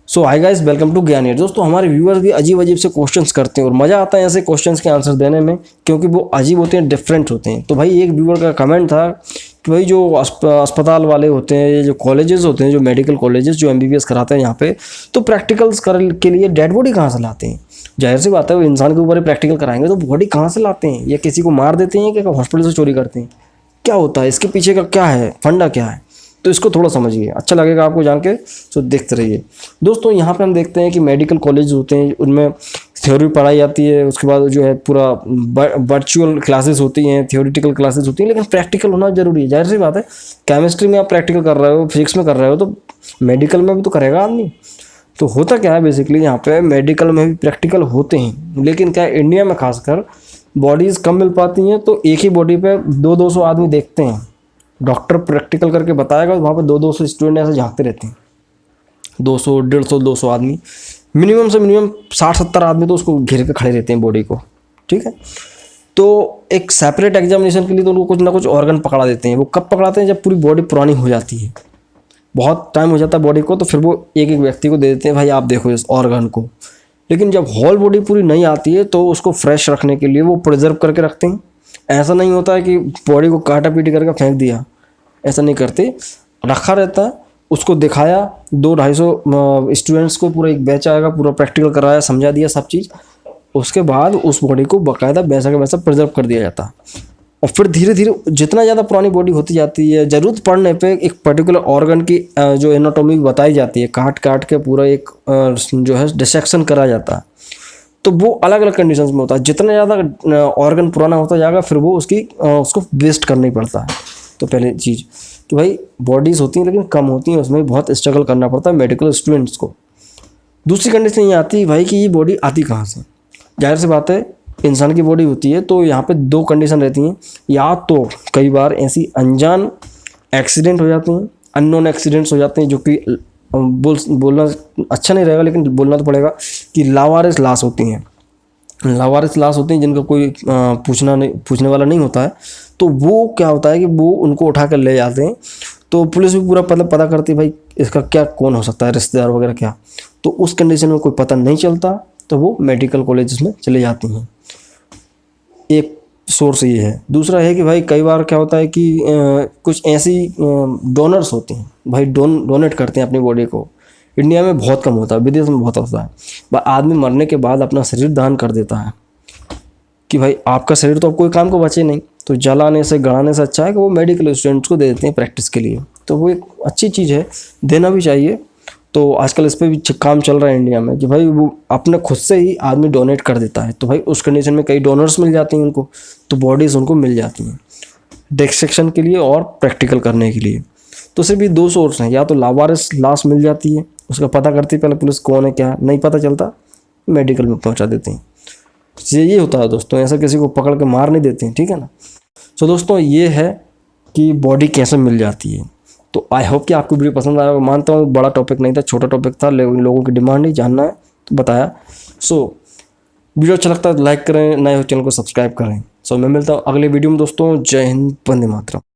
So hi guys, welcome to Gyaniyar. दोस्तों हमारे viewers भी अजीब अजीब से क्वेश्चंस करते हैं और मज़ा आता है ऐसे क्वेश्चंस के आंसर देने में, क्योंकि वो अजीब होते हैं, डिफरेंट होते हैं। तो भाई एक व्यूअर का कमेंट था कि भाई जो अस्पताल वाले होते हैं, जो कॉलेजेस होते हैं, जो मेडिकल कॉलेजेस जो एमबीबीएस कराते हैं यहाँ पे, तो प्रैक्टिकल्स कर के लिए डेड बॉडी कहाँ से लाते हैं? जाहिर सी बात है, वो इंसान के ऊपर ही प्रैक्टिकल कराएंगे तो बॉडी कहाँ से लाते हैं? या किसी को मार देते हैं, क्या हॉस्पिटल से चोरी करते हैं? क्या होता है इसके पीछे का, क्या है फंडा, क्या है? तो इसको थोड़ा समझिए, अच्छा लगेगा आपको जान के, तो देखते रहिए। दोस्तों यहाँ पे हम देखते हैं कि मेडिकल कॉलेज होते हैं, उनमें थ्योरी पढ़ाई जाती है, उसके बाद जो है पूरा वर्चुअल क्लासेस होती हैं, थियोरिटिकल क्लासेस होती हैं, लेकिन प्रैक्टिकल होना जरूरी है। जाहिर सी बात है, केमिस्ट्री में आप प्रैक्टिकल कर रहे हो, फिजिक्स में कर रहे हो, तो मेडिकल में भी तो करेगा आदमी। तो होता क्या है बेसिकली, यहाँ पे मेडिकल में भी प्रैक्टिकल होते हैं, लेकिन क्या इंडिया में खासकर बॉडीज़ कम मिल पाती हैं, तो एक ही बॉडी पे 200 आदमी देखते हैं। डॉक्टर प्रैक्टिकल करके बताएगा, वहाँ पे 200 स्टूडेंट ऐसे झांकते रहते हैं, 200, 150, 200 आदमी, मिनिमम से मिनिमम 60-70 आदमी तो उसको घेर के खड़े रहते हैं बॉडी को। ठीक है, तो एक सेपरेट एग्जामिनेशन के लिए तो उनको कुछ ना कुछ ऑर्गन पकड़ा देते हैं। वो कब पकड़ाते हैं? जब पूरी बॉडी पुरानी हो जाती है, बहुत टाइम हो जाता है बॉडी को, तो फिर वो एक एक व्यक्ति को दे देते हैं, भाई आप देखो इस ऑर्गन को। लेकिन जब होल बॉडी पूरी नहीं आती है, तो उसको फ्रेश रखने के लिए वो प्रिजर्व करके रखते हैं। ऐसा नहीं होता है कि बॉडी को काटा पीटी करके फेंक दिया, ऐसा नहीं करते, रखा रहता है, उसको दिखाया, 200-250 स्टूडेंट्स को पूरा एक बैच आएगा, पूरा प्रैक्टिकल कराया, समझा दिया सब चीज़। उसके बाद उस बॉडी को बाकायदा वैसा का वैसा प्रिजर्व कर दिया जाता है। और फिर धीरे धीरे जितना ज़्यादा पुरानी बॉडी होती जाती है, ज़रूरत पड़ने पे एक पर्टिकुलर ऑर्गन की जो एनाटॉमी बताई जाती है, काट काट के पूरा एक जो है डिसेक्शन करा जाता है। तो वो अलग अलग कंडीशंस में होता है। जितना ज़्यादा ऑर्गन पुराना होता जाएगा, फिर वो उसको वेस्ट करना ही पड़ता है। तो पहले चीज़ कि भाई बॉडीज़ होती हैं लेकिन कम होती हैं, उसमें बहुत स्ट्रगल करना पड़ता है मेडिकल स्टूडेंट्स को। दूसरी कंडीशन ये आती है भाई कि ये बॉडी आती कहाँ से? जाहिर सी बात है, इंसान की बॉडी होती है तो यहाँ पे दो कंडीशन रहती हैं। या तो कई बार ऐसी अनजान एक्सीडेंट हो जाते हैं, अननोन एक्सीडेंट्स हो जाते हैं, जो कि बोलना अच्छा नहीं रहेगा, लेकिन बोलना तो पड़ेगा कि लावारिस लाश होती हैं। लावारिस लाश होती हैं जिनका कोई पूछने वाला नहीं होता है। तो वो क्या होता है कि वो उनको उठा कर ले जाते हैं, तो पुलिस भी पूरा पता करती है भाई इसका क्या, कौन हो सकता है, रिश्तेदार वगैरह क्या। तो उस कंडीशन में कोई पता नहीं चलता, तो वो मेडिकल कॉलेजेस में चले जाती हैं। एक सोर्स ये है। दूसरा है कि भाई कई बार क्या होता है कि कुछ ऐसी डोनर्स होते हैं, भाई डोनेट करते हैं अपनी बॉडी को। इंडिया में बहुत कम होता है, विदेश में बहुत होता है। आदमी मरने के बाद अपना शरीर दान कर देता है कि भाई आपका शरीर तो अब कोई काम को बचे नहीं, तो जलाने से गड़ाने से अच्छा है कि वो मेडिकल स्टूडेंट्स को दे देते हैं प्रैक्टिस के लिए। तो वो एक अच्छी चीज़ है, देना भी चाहिए। तो आजकल इस पर भी काम चल रहा है इंडिया में कि भाई वो अपने खुद से ही आदमी डोनेट कर देता है। तो भाई उस कंडीशन में कई डोनर्स मिल जाती हैं उनको, तो बॉडीज़ उनको मिल जाती हैं डिसेक्शन के लिए और प्रैक्टिकल करने के लिए। तो सिर्फ ये दो सोर्स हैं, या तो लावारिस लाश मिल जाती है, उसका पता करती है पहले पुलिस कौन है क्या, नहीं पता चलता मेडिकल में पहुंचा देते हैं। ये होता है दोस्तों, ऐसा किसी को पकड़ के मार नहीं देते हैं, ठीक है ना। सो दोस्तों ये है कि बॉडी कैसे मिल जाती है। तो आई होप कि आपको वीडियो पसंद आया। मानता हूँ बड़ा टॉपिक नहीं था, छोटा टॉपिक था, लेकिन लोगों की डिमांड ही जानना है तो बताया। सो वीडियो अच्छा लगता है तो लाइक करें, नए हो चैनल को सब्सक्राइब करें। सो मैं मिलता हूँ अगले वीडियो में दोस्तों। जय हिंद, वंदे मातरम।